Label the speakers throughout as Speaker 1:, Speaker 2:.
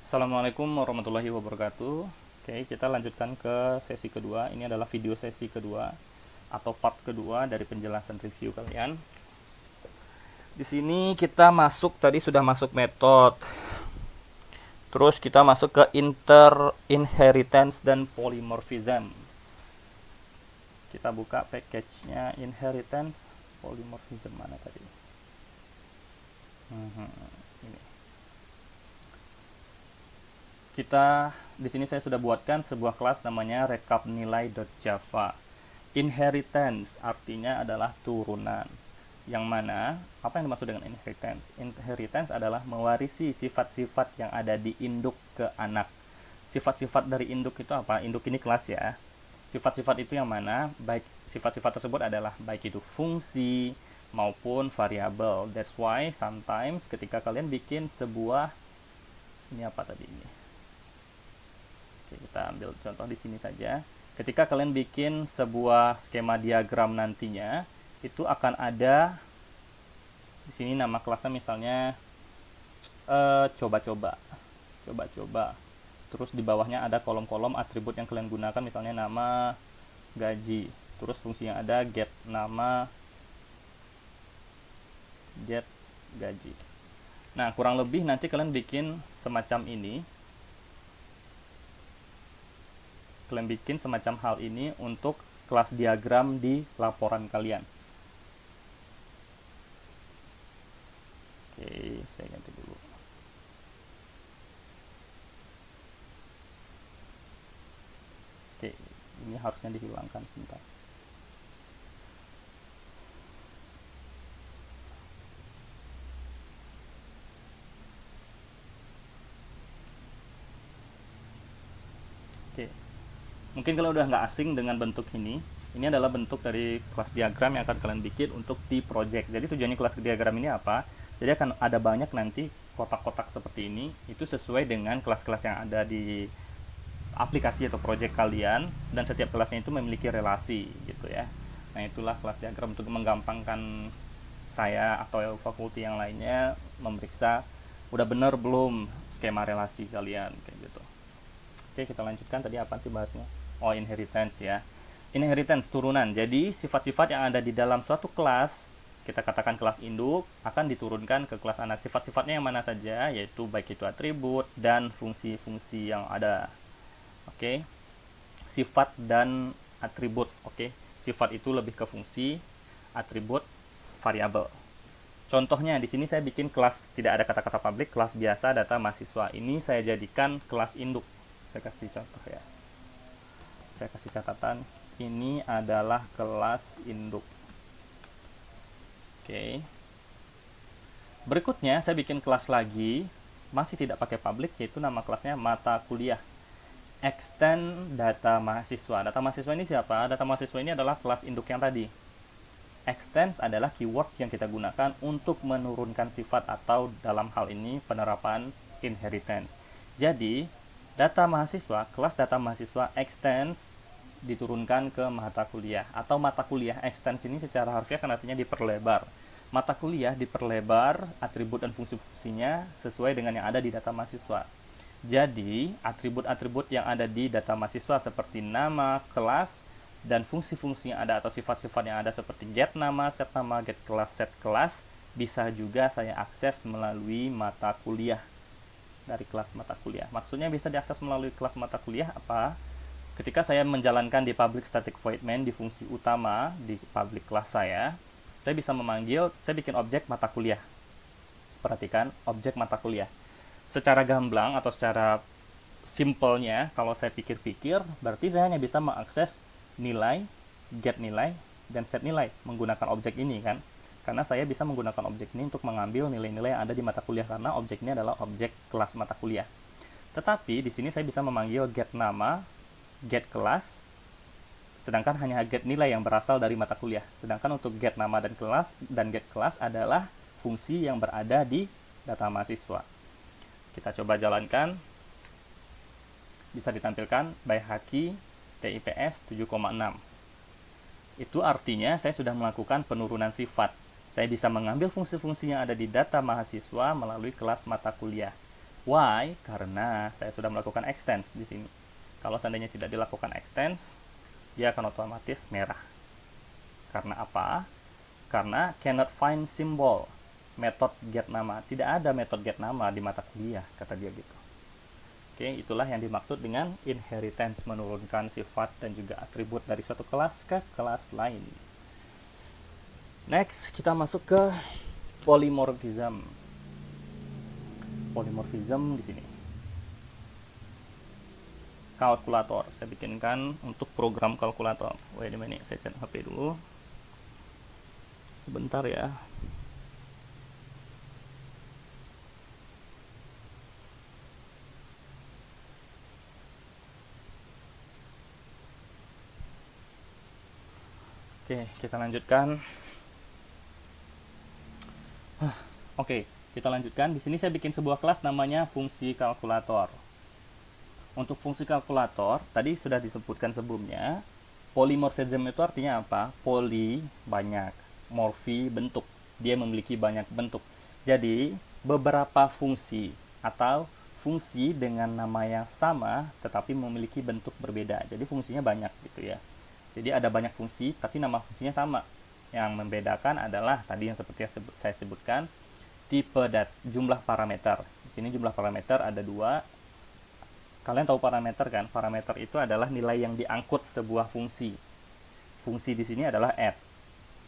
Speaker 1: Assalamualaikum warahmatullahi wabarakatuh. Oke, kita lanjutkan ke sesi kedua. Ini adalah video sesi kedua atau part kedua dari penjelasan review kalian. Di sini kita masuk, tadi sudah masuk metode. Terus kita masuk ke inheritance dan polymorphism. Kita buka package-nya inheritance, polymorphism mana tadi? Ini. Kita di sini saya sudah buatkan sebuah kelas namanya recapNilai.java. Inheritance artinya adalah turunan. Yang mana apa yang dimaksud dengan inheritance? Inheritance adalah mewarisi sifat-sifat yang ada di induk ke anak. Sifat-sifat dari induk itu apa? Induk ini kelas ya. Sifat-sifat itu yang mana? Baik sifat-sifat tersebut adalah baik itu fungsi maupun variabel. That's why sometimes ketika kalian bikin sebuah ini apa tadi ini? Oke, kita ambil contoh di sini saja. Ketika kalian bikin sebuah skema diagram nantinya, itu akan ada di sini nama kelasnya misalnya coba-coba. Coba-coba. Terus di bawahnya ada kolom-kolom atribut yang kalian gunakan, misalnya nama, gaji. Terus fungsi yang ada get nama, get gaji. Nah, kurang lebih nanti kalian bikin semacam ini. Kalian bikin semacam hal ini untuk kelas diagram di laporan kalian. Oke, saya ganti dulu. Oke, ini harusnya dihilangkan sebentar. Oke, mungkin kalau udah nggak asing dengan bentuk ini adalah bentuk dari kelas diagram yang akan kalian bikin untuk di project. Jadi tujuannya kelas diagram ini apa? Jadi akan ada banyak nanti kotak-kotak seperti ini, itu sesuai dengan kelas-kelas yang ada di aplikasi atau project kalian, dan setiap kelasnya itu memiliki relasi gitu ya. Nah, itulah kelas diagram untuk menggampangkan saya atau fakulti yang lainnya memeriksa udah bener belum skema relasi kalian kayak gitu. Oke, kita lanjutkan. Tadi apa sih bahasnya? Oh, inheritance ya. Inheritance, turunan. Jadi, sifat-sifat yang ada di dalam suatu kelas, kita katakan kelas induk, akan diturunkan ke kelas anak. Sifat-sifatnya yang mana saja, yaitu baik itu atribut dan fungsi-fungsi yang ada. Oke. Sifat dan atribut. Oke. Sifat itu lebih ke fungsi, atribut, variabel. Contohnya, di sini saya bikin kelas tidak ada kata-kata public, kelas biasa data mahasiswa. Ini saya jadikan kelas induk. Saya kasih contoh ya. Saya kasih catatan. Ini adalah kelas induk. Oke. Berikutnya saya bikin kelas lagi, masih tidak pakai public, yaitu nama kelasnya mata kuliah. Extend data mahasiswa. Data mahasiswa ini siapa? Data mahasiswa ini adalah kelas induk yang tadi. Extends adalah keyword yang kita gunakan untuk menurunkan sifat atau dalam hal ini penerapan inheritance. Jadi, data mahasiswa, kelas data mahasiswa extends diturunkan ke mata kuliah, atau mata kuliah extends ini secara harfiah kan artinya diperlebar. Mata kuliah diperlebar atribut dan fungsi-fungsinya sesuai dengan yang ada di data mahasiswa. Jadi, atribut-atribut yang ada di data mahasiswa seperti nama, kelas, dan fungsi-fungsi yang ada atau sifat-sifat yang ada seperti get nama, get kelas, set kelas, bisa juga saya akses melalui mata kuliah. Dari kelas mata kuliah. Maksudnya bisa diakses melalui kelas mata kuliah apa? Ketika saya menjalankan di public static void main di fungsi utama di public kelas saya bisa memanggil, saya bikin objek mata kuliah. Perhatikan, objek mata kuliah. Secara gamblang atau secara simpelnya, kalau saya pikir-pikir, berarti saya hanya bisa mengakses nilai, get nilai, dan set nilai menggunakan objek ini kan. Karena saya bisa menggunakan objek ini untuk mengambil nilai-nilai yang ada di mata kuliah, karena objek ini adalah objek kelas mata kuliah. Tetapi di sini saya bisa memanggil get nama, get kelas, sedangkan hanya get nilai yang berasal dari mata kuliah. Sedangkan untuk get nama dan get kelas adalah fungsi yang berada di data mahasiswa. Kita coba jalankan. Bisa ditampilkan by Haki TIPS 7,6. Itu artinya saya sudah melakukan penurunan sifat. Saya bisa mengambil fungsi-fungsi yang ada di data mahasiswa melalui kelas mata kuliah. Why? Karena saya sudah melakukan extend di sini. Kalau seandainya tidak dilakukan extend, dia akan otomatis merah. Karena apa? Karena cannot find symbol. Metode get nama. Tidak ada metode get nama di mata kuliah, kata dia gitu. Oke, itulah yang dimaksud dengan inheritance, menurunkan sifat dan juga atribut dari suatu kelas ke kelas lain. Next, kita masuk ke polymorphism. Polymorphism di sini. Kalkulator, saya bikinkan untuk program kalkulator. Wait a minute, saya cek HP dulu. Sebentar ya. Oke, kita lanjutkan. Oke, kita lanjutkan. Di sini saya bikin sebuah kelas namanya fungsi kalkulator. Untuk fungsi kalkulator, tadi sudah disebutkan sebelumnya. Polymorphism itu artinya apa? Poly, banyak. Morphi, bentuk. Dia memiliki banyak bentuk. Jadi, beberapa fungsi atau fungsi dengan nama yang sama tetapi memiliki bentuk berbeda. Jadi, fungsinya banyak gitu ya. Jadi ada banyak fungsi, tapi nama fungsinya sama. Yang membedakan adalah tadi yang seperti yang saya sebutkan, tipe dan jumlah parameter. Di sini jumlah parameter ada 2. Kalian tahu parameter kan? Parameter itu adalah nilai yang diangkut sebuah fungsi. Fungsi di sini adalah add.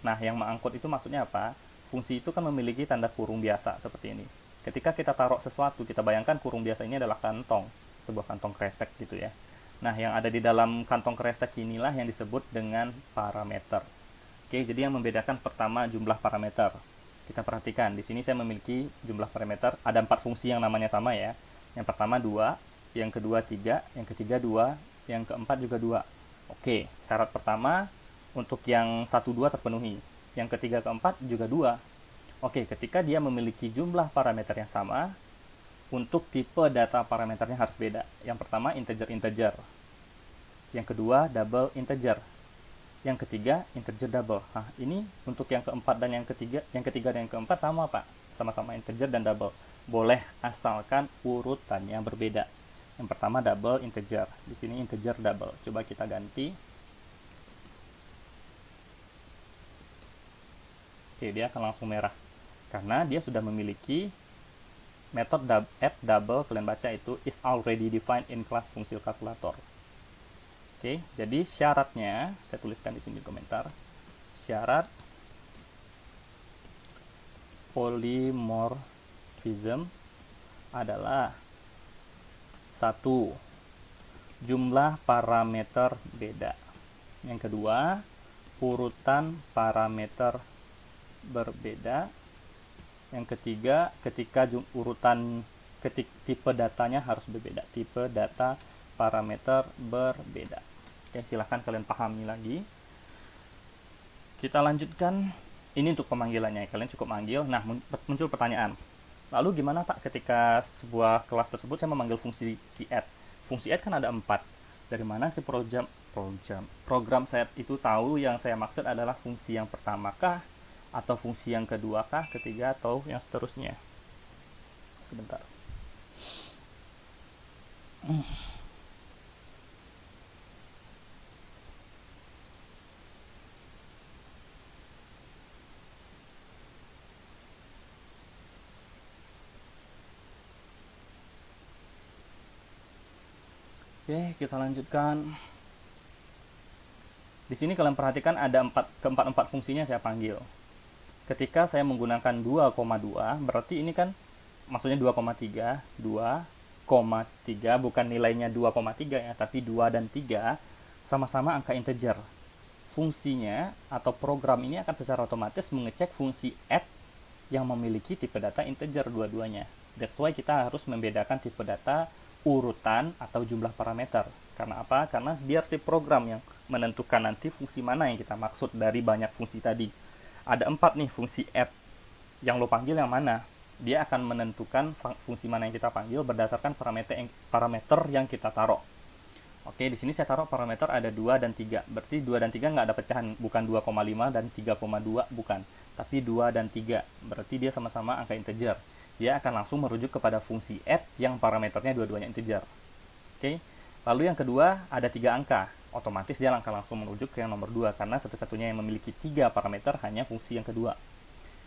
Speaker 1: Nah, yang mengangkut itu maksudnya apa? Fungsi itu kan memiliki tanda kurung biasa seperti ini. Ketika kita taruh sesuatu, kita bayangkan kurung biasa ini adalah kantong, sebuah kantong kresek gitu ya. Nah, yang ada di dalam kantong kresek inilah yang disebut dengan parameter. Oke, jadi yang membedakan pertama jumlah parameter. Kita perhatikan, di sini saya memiliki jumlah parameter, ada 4 fungsi yang namanya sama ya. Yang pertama 2, yang kedua 3, yang ketiga 2, yang keempat juga 2. Oke, syarat pertama untuk yang 1, 2 terpenuhi. Yang ketiga, keempat juga 2. Oke, ketika dia memiliki jumlah parameter yang sama, untuk tipe data parameternya harus beda. Yang pertama integer-integer. Yang kedua double integer. Yang ketiga integer double. Nah, ini untuk yang keempat dan yang ketiga dan yang keempat sama Pak. Sama-sama integer dan double. Boleh asalkan urutannya berbeda. Yang pertama double integer. Di sini integer double. Coba kita ganti. Oke, dia akan langsung merah. Karena dia sudah memiliki method add double, kalian baca itu is already defined in class fungsi kalkulator. Oke, jadi syaratnya saya tuliskan di sini di komentar. Syarat polymorphism adalah 1. Jumlah parameter beda. Yang kedua, urutan parameter berbeda. Yang ketiga, ketika urutan tipe datanya harus berbeda. Tipe data parameter berbeda. Oke, silahkan kalian pahami lagi. Kita lanjutkan. Ini untuk pemanggilannya. Kalian cukup manggil. Nah, muncul pertanyaan. Lalu gimana Pak ketika sebuah kelas tersebut saya memanggil fungsi si add? Fungsi add kan ada 4. Dari mana si program saya itu tahu yang saya maksud adalah fungsi yang pertama kah? Atau fungsi yang kedua kah, ketiga, atau yang seterusnya. Sebentar. Oke, kita lanjutkan. Di sini kalian perhatikan ada keempat fungsinya saya panggil. Ketika saya menggunakan 2,2, berarti ini kan maksudnya 2,3, 2,3 bukan nilainya 2,3 ya, tapi 2 dan 3 sama-sama angka integer. Fungsinya atau program ini akan secara otomatis mengecek fungsi add yang memiliki tipe data integer dua-duanya. That's why kita harus membedakan tipe data urutan atau jumlah parameter. Karena apa? Karena biar si program yang menentukan nanti fungsi mana yang kita maksud dari banyak fungsi tadi. Ada 4 nih fungsi add. Yang lo panggil yang mana? Dia akan menentukan fungsi mana yang kita panggil berdasarkan parameter yang kita taruh. Oke, di sini saya taruh parameter ada 2 dan 3. Berarti 2 dan 3 nggak ada pecahan. Bukan 2,5 dan 3,2, bukan. Tapi 2 dan 3. Berarti dia sama-sama angka integer. dia akan langsung merujuk kepada fungsi add yang parameternya dua-duanya integer. Oke. Lalu yang kedua, ada 3 angka. Otomatis dia akan langsung merujuk ke yang nomor 2 karena satu-satunya yang memiliki 3 parameter hanya fungsi yang kedua.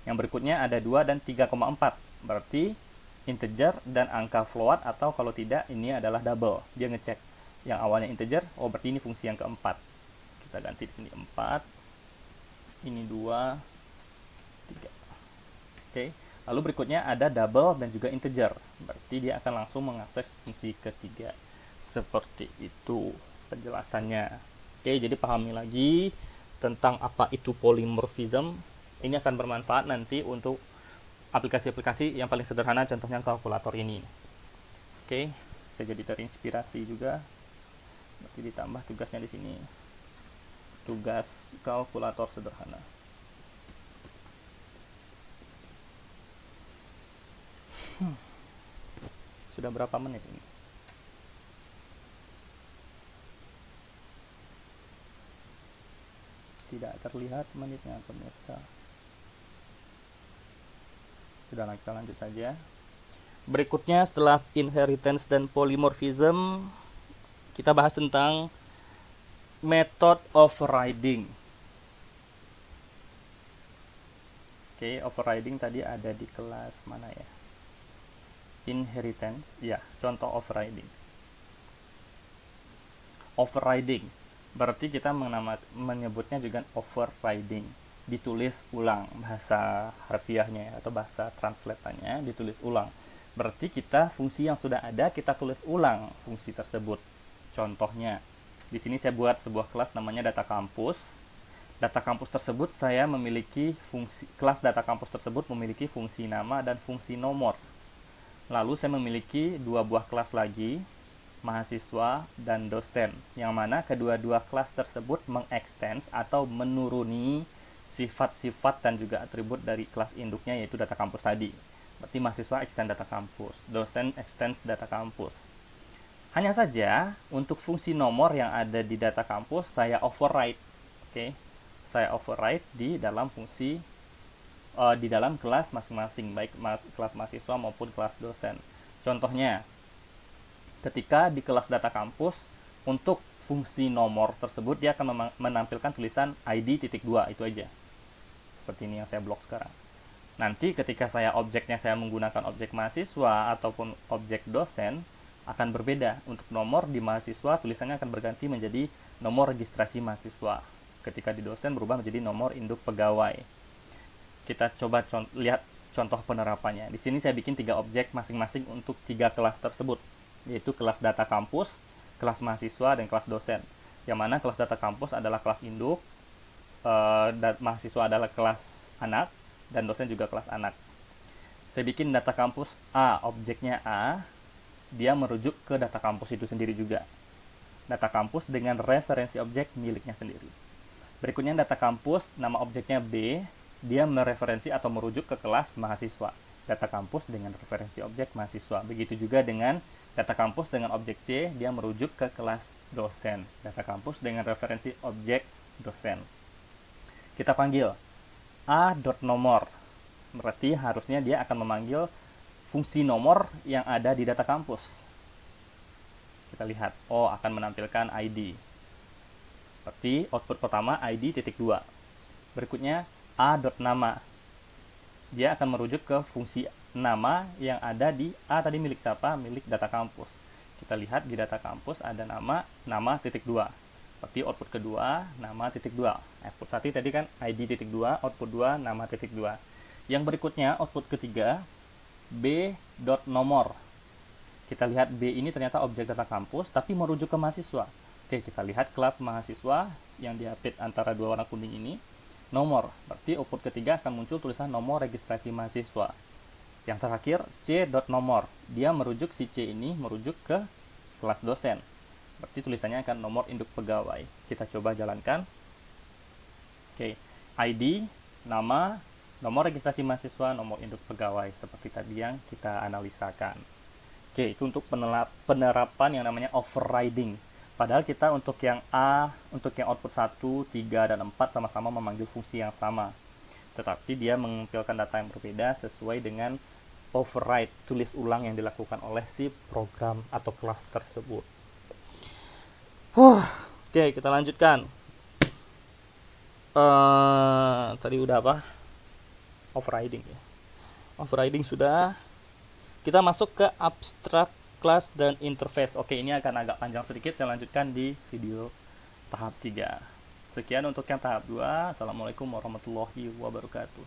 Speaker 1: Yang berikutnya ada 2 dan 3,4. Berarti integer dan angka float, atau kalau tidak ini adalah double. Dia ngecek yang awalnya integer, oh berarti ini fungsi yang keempat. Kita ganti di sini 4. Ini 2, 3. Oke. Lalu berikutnya ada double dan juga integer. Berarti dia akan langsung mengakses fungsi ketiga. Seperti itu penjelasannya. Oke, jadi pahami lagi tentang apa itu polymorphism. Ini akan bermanfaat nanti untuk aplikasi-aplikasi yang paling sederhana, contohnya kalkulator ini. Oke, saya jadi terinspirasi juga. Berarti ditambah tugasnya di sini. Tugas kalkulator sederhana. Sudah berapa menit ini? Tidak terlihat menitnya, pemirsa. Sudah, kita lanjut saja. Berikutnya setelah inheritance dan polymorphism, kita bahas tentang method overriding. Oke, overriding tadi ada di kelas mana ya? Inheritance, ya, contoh overriding. Overriding, berarti kita menyebutnya juga overriding. Ditulis ulang, bahasa harfiahnya atau bahasa translate-nya ditulis ulang. Berarti kita fungsi yang sudah ada kita tulis ulang fungsi tersebut. Contohnya, di sini saya buat sebuah kelas namanya data kampus. Data kampus tersebut saya memiliki fungsi, kelas data kampus tersebut memiliki fungsi nama dan fungsi nomor. Lalu saya memiliki dua buah kelas lagi, mahasiswa dan dosen, yang mana kedua-dua kelas tersebut mengextend atau menuruni sifat-sifat dan juga atribut dari kelas induknya, yaitu data kampus tadi. Berarti mahasiswa extend data kampus, dosen extend data kampus. Hanya saja untuk fungsi nomor yang ada di data kampus saya override. Oke. Saya override di dalam fungsi di dalam kelas masing-masing, baik kelas mahasiswa maupun kelas dosen. Contohnya, ketika di kelas data kampus untuk fungsi nomor tersebut dia akan menampilkan tulisan ID.2, itu aja. Seperti ini yang saya blok sekarang. Nanti ketika saya objeknya saya menggunakan objek mahasiswa ataupun objek dosen akan berbeda. Untuk nomor di mahasiswa tulisannya akan berganti menjadi nomor registrasi mahasiswa. Ketika di dosen berubah menjadi nomor induk pegawai. Kita coba lihat contoh penerapannya. Di sini saya bikin 3 objek masing-masing untuk 3 kelas tersebut, yaitu kelas data kampus, kelas mahasiswa, dan kelas dosen. Yang mana kelas data kampus adalah kelas induk, dan mahasiswa adalah kelas anak, dan dosen juga kelas anak. Saya bikin data kampus A, objeknya A, dia merujuk ke data kampus itu sendiri juga. Data kampus dengan referensi objek miliknya sendiri. Berikutnya data kampus, nama objeknya B, dia mereferensi atau merujuk ke kelas mahasiswa. Data kampus dengan referensi objek mahasiswa. Begitu juga dengan data kampus dengan objek C, dia merujuk ke kelas dosen. Data kampus dengan referensi objek dosen. Kita panggil A.nomor. Berarti harusnya dia akan memanggil fungsi nomor yang ada di data kampus. Kita lihat, oh akan menampilkan ID. Berarti output pertama ID.2. Berikutnya A.nama. Dia akan merujuk ke fungsi nama yang ada di A tadi milik siapa? Milik data kampus. Kita lihat di data kampus ada nama.2. Berarti output kedua nama.2. Output 1 tadi kan ID.2, output 2 nama.2. Yang berikutnya output ketiga B.nomor. Kita lihat B ini ternyata objek data kampus tapi merujuk ke mahasiswa. Oke, kita lihat kelas mahasiswa yang diapit antara dua warna kuning ini, nomor. Berarti output ketiga akan muncul tulisan nomor registrasi mahasiswa. Yang terakhir C.nomor. Dia merujuk, si C ini merujuk ke kelas dosen. Berarti tulisannya akan nomor induk pegawai. Kita coba jalankan. Oke, ID, nama, nomor registrasi mahasiswa, nomor induk pegawai, seperti tadi yang kita analisakan. Oke, itu untuk penerapan yang namanya overriding. Padahal kita untuk yang A, untuk yang output 1, 3, dan 4 sama-sama memanggil fungsi yang sama. Tetapi dia menampilkan data yang berbeda sesuai dengan override, tulis ulang yang dilakukan oleh si program atau kelas tersebut. Oke, kita lanjutkan. Tadi udah apa? Overriding ya. Overriding sudah. Kita masuk ke abstract class dan interface. Oke, ini akan agak panjang sedikit. Saya lanjutkan di video tahap 3. Sekian untuk yang tahap 2. Assalamualaikum warahmatullahi wabarakatuh.